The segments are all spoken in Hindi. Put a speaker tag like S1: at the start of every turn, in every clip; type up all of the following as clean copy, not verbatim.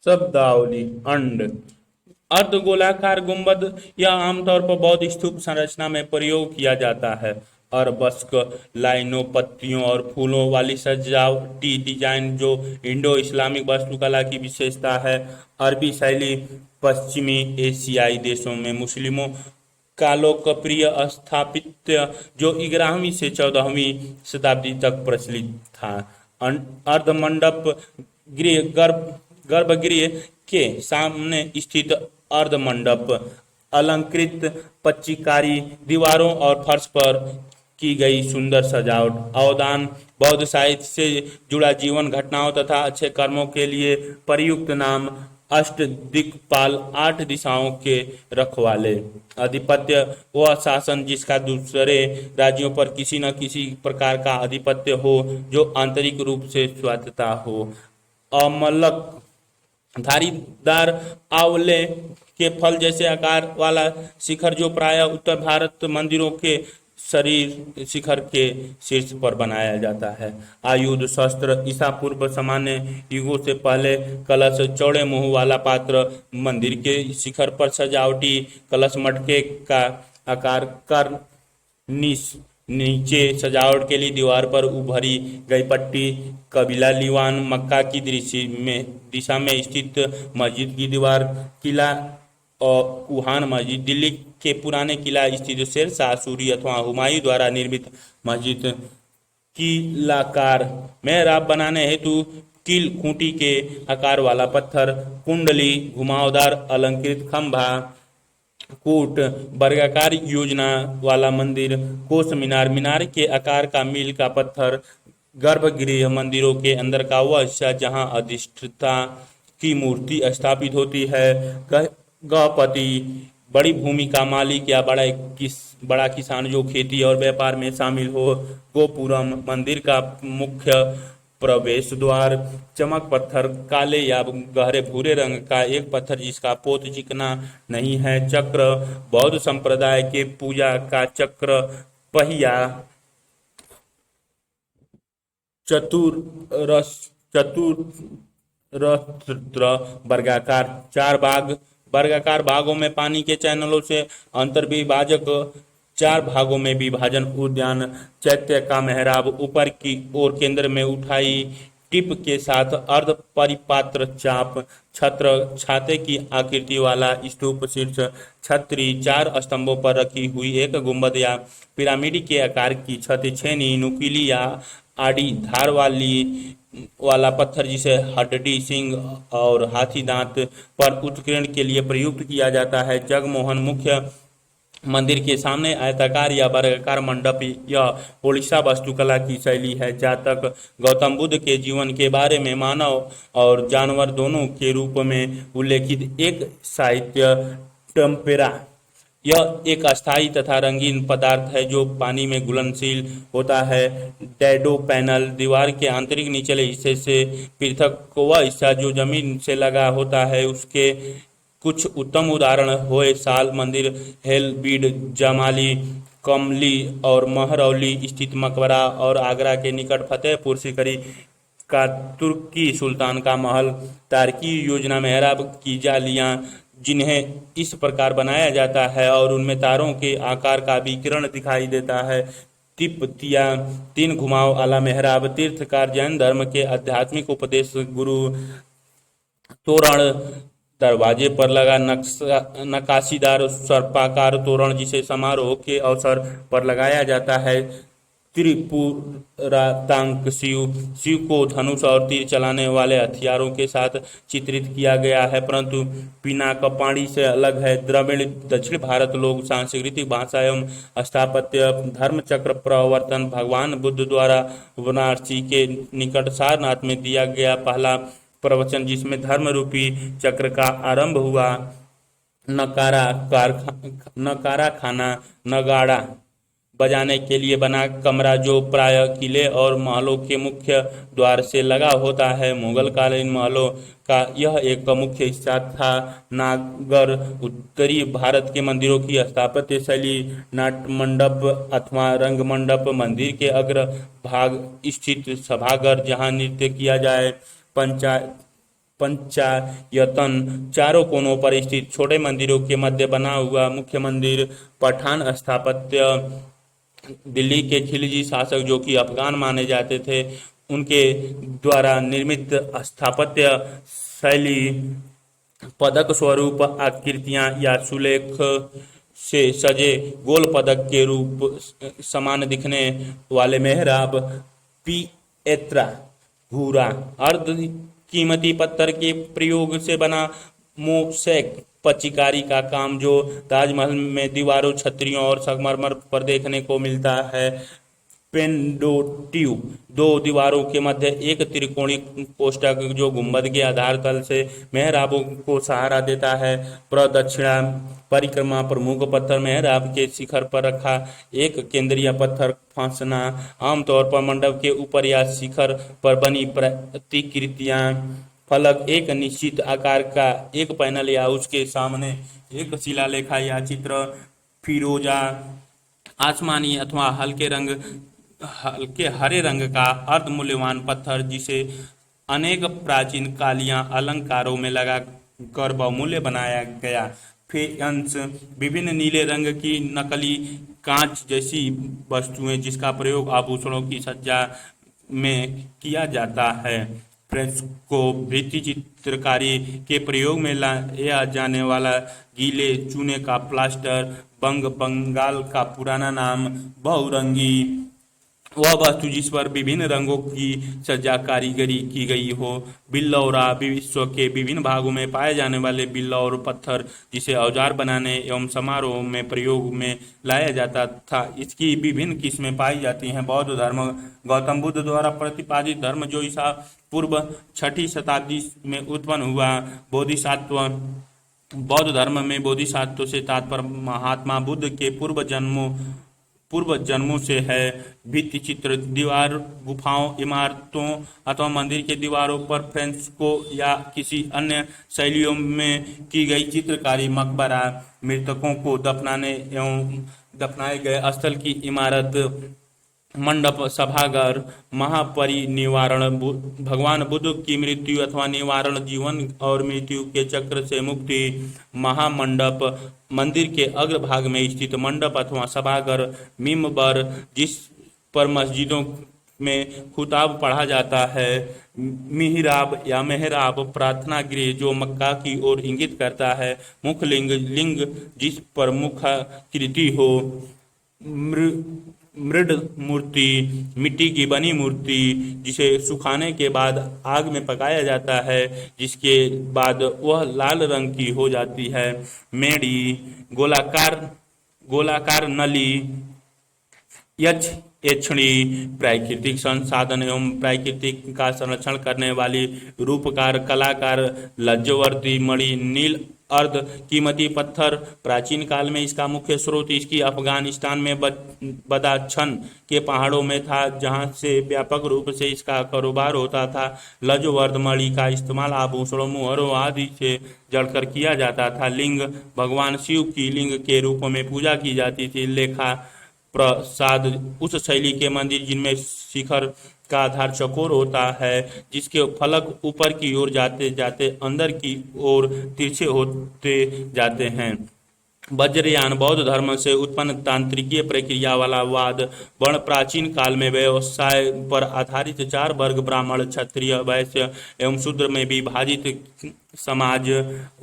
S1: शब्दावली अंड। अर्धगोलाकार गुंबद यह आमतौर पर बौद्ध स्तूप संरचना में प्रयोग किया जाता है। अरबस्क, लाइनों, पत्तियों और फूलों वाली सजावटी डिजाइन जो इंडो इस्लामिक वास्तुकला की विशेषता है। अरबी शैली पश्चिमी एशियाई देशों में मुस्लिमों का लोकप्रिय स्थापत्य जो 11वीं से 14वीं शताब्दी तक प्रचलित था। अर्धमंडप गृह गर्भगृह के सामने स्थित अर्धमंडप अलंकृत पच्चीकारी दीवारों और फर्श पर की गई सुंदर सजावट अवदान बौद्ध साहित्य से जुड़ा जीवन घटनाओं तथा अच्छे कर्मों के लिए प्रयुक्त नाम अष्टदिक्पाल 8 दिशाओं के रखवाले। आधिपत्य वह शासन जिसका दूसरे राज्यों पर किसी न किसी प्रकार का आधिपत्य हो, जो आंतरिक रूप से स्वायत्तता हो। अमलक धारीदार आंवले के फल जैसे आकार वाला शिखर जो प्रायः उत्तर भारत मंदिरों के शरीर शिखर के शीर्ष पर बनाया जाता है। आयुध शस्त्र ईसा पूर्व सामान्य युगों से पहले कलश चौड़े मुंह वाला पात्र मंदिर के शिखर पर सजावटी कलश मटके का आकार कर नीचे सजावट के लिए दीवार पर उभरी गई पट्टी कबीला लीवान मक्का की दिशा में स्थित मस्जिद की दीवार किला और कुहान मस्जिद दिल्ली के पुराने किला स्थित शेर शाह सूरी अथवा हुमायूं द्वारा निर्मित मस्जिद किलाकार मेहराब बनाने हेतु कील खूंटी के आकार वाला पत्थर कुंडली घुमावदार अलंकृत खंभा कूट वर्गाकार योजना वाला मंदिर कोस मीनार के आकार का मील का पत्थर गर्भगृह मंदिरों के अंदर का वह हिस्सा जहां अधिष्ठता की मूर्ति स्थापित होती है। गहपति बड़ी भूमि का मालिक या बड़ा किसान जो खेती और व्यापार में शामिल हो। गोपुरम मंदिर का मुख्य प्रवेश द्वार चमक पत्थर काले या गहरे भूरे रंग का एक पत्थर जिसका पोत चिकना नहीं है। चक्र बौद्ध संप्रदाय के पूजा का चक्र पहिया चतुरस्र वर्गाकार भागों में पानी के चैनलों से अंतर्विभाजक 4 भागों में विभाजन उद्यान चैत्य का मेहराब ऊपर की ओर केंद्र में उठाई टिप के साथ अर्ध परिपात्र चाप छत्र छाते की आकृति वाला स्तूप शीर्ष छतरी 4 स्तंभों पर रखी हुई एक गुंबद या पिरामिड के आकार की छत छेनी नुकीली या आड़ी धार वाला पत्थर जिसे हड्डी सिंह और हाथी दांत पर उत्कीर्ण के लिए प्रयुक्त किया जाता है। जगमोहन मुख्य मंदिर के सामने आयताकार या वर्गाकार मंडप यह ओडिशा वास्तुकला की शैली है। जातक गौतम बुद्ध के जीवन के बारे में मानव और जानवर दोनों के रूप में उल्लेखित एक साहित्य टेम्पेरा यह एक अस्थायी तथा रंगीन पदार्थ है जो पानी में घुलनशील होता है। डैडो पैनल दीवार के आंतरिक निचले हिस्से से पृथक वह हिस्सा जो जमीन से लगा होता है। उसके कुछ उत्तम उदाहरण हुए साल मंदिर हेल बीड जमाली कमली और महरौली स्थित मकबरा और आगरा के निकट फतेहपुर सीकरी का तुर्की सुल्तान का महल तारकी योजना मेहराब की जालियां जिन्हें इस प्रकार बनाया जाता है और उनमें तारों के आकार का विकिरण दिखाई देता है। तिब्बतिया 3 घुमाव वाला मेहराब तीर्थकार जैन धर्म के आध्यात्मिक उपदेश गुरु तोरण दरवाजे पर लगा नक्काशीदार सर्पाकार तोरण जिसे समारोह के अवसर पर लगाया जाता है। त्रिपुरातांक शिव को धनुष और तीर चलाने वाले हथियारों के साथ चित्रित किया गया है, परंतु पिनाकपाणी से अलग है। द्रविड़ दक्षिण भारत लोग सांस्कृतिक भाषा एवं स्थापत्य धर्म चक्र प्रवर्तन भगवान बुद्ध द्वारा वाराणसी के निकट सारनाथ में दिया गया पहला प्रवचन जिसमें धर्म रूपी चक्र का आरंभ हुआ। नकारा खाना नगाड़ा बजाने के लिए बना कमरा जो प्राय किले और महलों के मुख्य द्वार से लगा होता है। मुगल कालीन महलों का यह एक मुख्य हिस्सा था। नागर उत्तरी भारत के मंदिरों की स्थापत्य शैली नाट्य मंडप अथवा रंग मंडप मंदिर के अग्र भाग स्थित सभागार जहां नृत्य किया जाए। पंचायतन चारों कोनों पर स्थित छोटे मंदिरों के मध्य बना हुआ मुख्य मंदिर, पठान स्थापत्य, दिल्ली के खिलजी शासक जो कि अफगान माने जाते थे उनके द्वारा निर्मित स्थापत्य शैली, पदक स्वरूप आकृतियां या सुलेख से सजे गोल पदक के रूप समान दिखने वाले मेहराब, पीएत्रा भूरा अर्ध कीमती पत्थर के प्रयोग से बना मोसैक पच्चीकारी का काम जो ताजमहल में दीवारों, छतरियों और संगमरमर पर देखने को मिलता है, पेंडोटिव दो दीवारों के मध्य एक त्रिकोणीय कोष्ठक जो गुंबद के आधार तल से मेहराबों को सहारा देता है, प्रदक्षिणा परिक्रमा प्रमुख पत्थर मेहराब के शिखर पर रखा एक केंद्रीय पत्थर फंसना, आमतौर पर मंडप के ऊपर या शिखर पर बनी प्रतिकृतियां, फलक एक निश्चित आकार का एक पैनल या उसके सामने एक शिलालेख या चित्र, फिरोजा आसमानी अथवा हल्के हरे रंग का अर्ध मूल्यवान पत्थर जिसे अनेक प्राचीन कालियां अलंकारों में लगा कर बहुमूल्य बनाया गया, फेयंस विभिन्न नीले रंग की नकली कांच जैसी वस्तुएं जिसका प्रयोग आभूषणों की सज्जा में किया जाता है, फ्रेस्को भित्ति चित्रकारी के प्रयोग में लाया जाने वाला गीले चूने का प्लास्टर, बंगाल का पुराना नाम बहुरंगी वह वस्तु जिस पर विभिन्न रंगों की सज्जा कारीगरी की गई हो, बिल्लौरा विश्व के विभिन्न भागों में पाए जाने वाले बिल्लौर पत्थर जिसे औजार बनाने एवं समारोह में प्रयोग में लाया जाता था, इसकी विभिन्न किस्में पाई जाती हैं। बौद्ध धर्म गौतम बुद्ध द्वारा प्रतिपादित धर्म जो ईसा पूर्व 6ठी शताब्दी में उत्पन्न हुआ, बोधिसत्व बौद्ध धर्म में बोधिसत्व से तात्पर्य महात्मा बुद्ध के पूर्व जन्मों से है। भित्ति चित्र दीवार, गुफाओं, इमारतों अथवा मंदिर के दीवारों पर फ्रेस्को या किसी अन्य शैलियों में की गई चित्रकारी, मकबरा मृतकों को दफनाने एवं दफनाए गए स्थल की इमारत, मंडप, सभागार, महापरिनिर्वाण, भगवान बुद्ध की मृत्यु अथवा निवारण, जीवन और मृत्यु के चक्र से मुक्ति, महामंडप, मंदिर के अग्रभाग में स्थित मंडप अथवा सभागार, मिंबर जिस पर मस्जिदों में खुताब पढ़ा जाता है, मिहराब या मेहराब प्रार्थना गृह जो मक्का की ओर इंगित करता है, मुखलिंग लिंग जिस पर मुखाकृति हो, मृड मूर्ति मिट्टी की बनी मूर्ति जिसे सुखाने के बाद आग में पकाया जाता है जिसके बाद वह लाल रंग की हो जाती है, मेड़ी गोलाकार नली, यक्षणी प्राकृतिक संसाधन एवं प्राकृतिक का संरक्षण करने वाली रूपकार कलाकार, लज्जवर्ती मणि, नील अर्ध कीमती पत्थर, प्राचीन काल में इसका मुख्य स्रोत इसकी अफगानिस्तान में बदाख्शान के पहाड़ों में था जहां से व्यापक रूप से इसका कारोबार होता था, लज्जवर्त मणि का इस्तेमाल आभूषणों, मुहरों आदि से जड़कर किया जाता था, लिंग भगवान शिव की लिंग के रूप में पूजा की जाती थी, लेखा प्रसाद उस शैली के मंदिर जिनमें शिखर का आधार चौकोर होता है जिसके फलक ऊपर की ओर जाते जाते अंदर की ओर तिरछे होते जाते हैं। वज्रयान बौद्ध धर्म से उत्पन्न तांत्रिकीय प्रक्रिया वाला वाद वर्ण प्राचीन काल में व्यवसाय पर आधारित 4 वर्ग ब्राह्मण, क्षत्रिय, वैश्य एवं शूद्र में विभाजित समाज,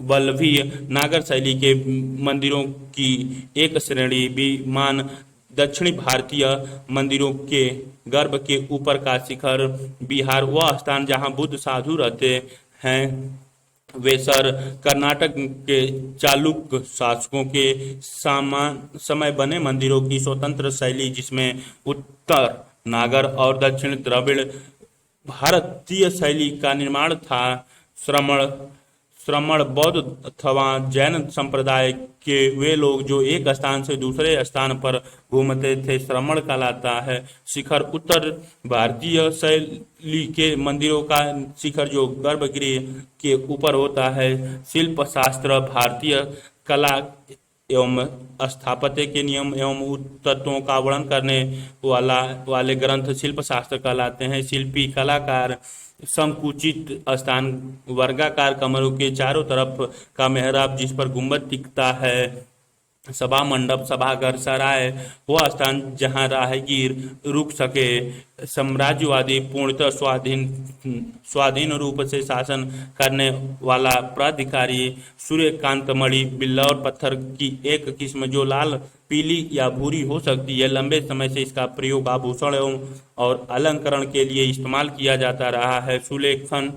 S1: वल्लभीय नागर शैली के मंदिरों की एक श्रेणी, विमान दक्षिणी भारतीय मंदिरों के गर्भ के ऊपर का शिखर, बिहार वह स्थान जहां बुद्ध साधु रहते हैं, वेसर कर्नाटक के चालुक्य शासकों के समय बने मंदिरों की स्वतंत्र शैली जिसमें उत्तर नागर और दक्षिण द्रविड़ भारतीय शैली का निर्माण था, श्रमण बौद्ध अथवा जैन संप्रदाय के वे लोग जो एक स्थान से दूसरे स्थान पर घूमते थे श्रमण कहलाता है, शिखर उत्तर भारतीय शैली के मंदिरों का शिखर जो गर्भगृह के ऊपर होता है, शिल्प शास्त्र भारतीय कला एवं स्थापत्य के नियम एवं तत्वों का वर्णन करने वाले ग्रंथ शिल्प शास्त्र कहलाते हैं, शिल्पी कलाकार संकुचित स्थान, वर्गाकार कमरों के चारों तरफ का मेहराब जिस पर गुंबद टिकता है, सभा मंडप, सभागार, सराय, वह स्थान जहां राहगीर रुक सके, साम्राज्यवादी पूर्णतः स्वाधीन रूप से शासन करने वाला प्राधिकारी, सूर्यकांत मणि, बिल्लौर पत्थर की एक किस्म जो लाल, पीली या भूरी हो सकती है। लंबे समय से इसका प्रयोग आभूषणों और अलंकरण के लिए इस्तेमाल किया जाता रहा है। सुलेखन,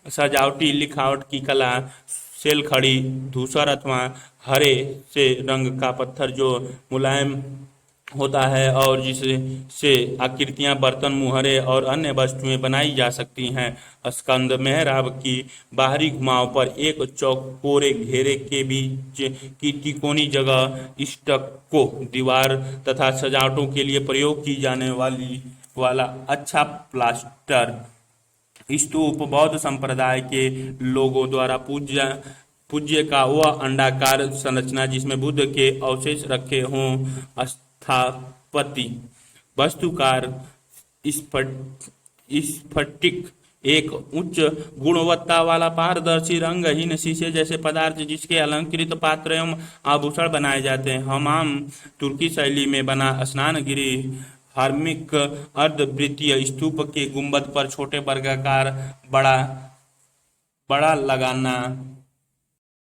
S1: सजावटी लिखावट की कला, सेलखड़ी, धूसर अथवा हरे से रंग का पत्थर जो मुलायम होता है और जिससे आकृतियां, बर्तन, मुहरे और अन्य वस्तुएं बनाई जा सकती हैं। स्कंद, मेहराब की बाहरी घुमाव पर एक चौकोरे घेरे के बीच की तिकोनी जगह, स्टक्को दीवार तथा सजावटों के लिए प्रयोग की जाने वाला अच्छा प्लास्टर। स्तूप, बौद्ध संप्रदाय के लोगों द्वारा पूज्य का वह अंडाकार संरचना जिसमें बुद्ध के अवशेष रखे हों। स्थापति, वास्तुकार, स्फटिक, एक उच्च गुणवत्ता वाला पारदर्शी रंगहीन शीशे जैसे पदार्थ जिसके अलंकृत पात्र एवं आभूषण बनाए जाते हैं। हमाम, तुर्की शैली में बना स्नानगृह। धार्मिक, अर्धवृत्तीय स्तूप के गुंबद पर छोटे वर्गाकार बड़ा बड़ा लगाना।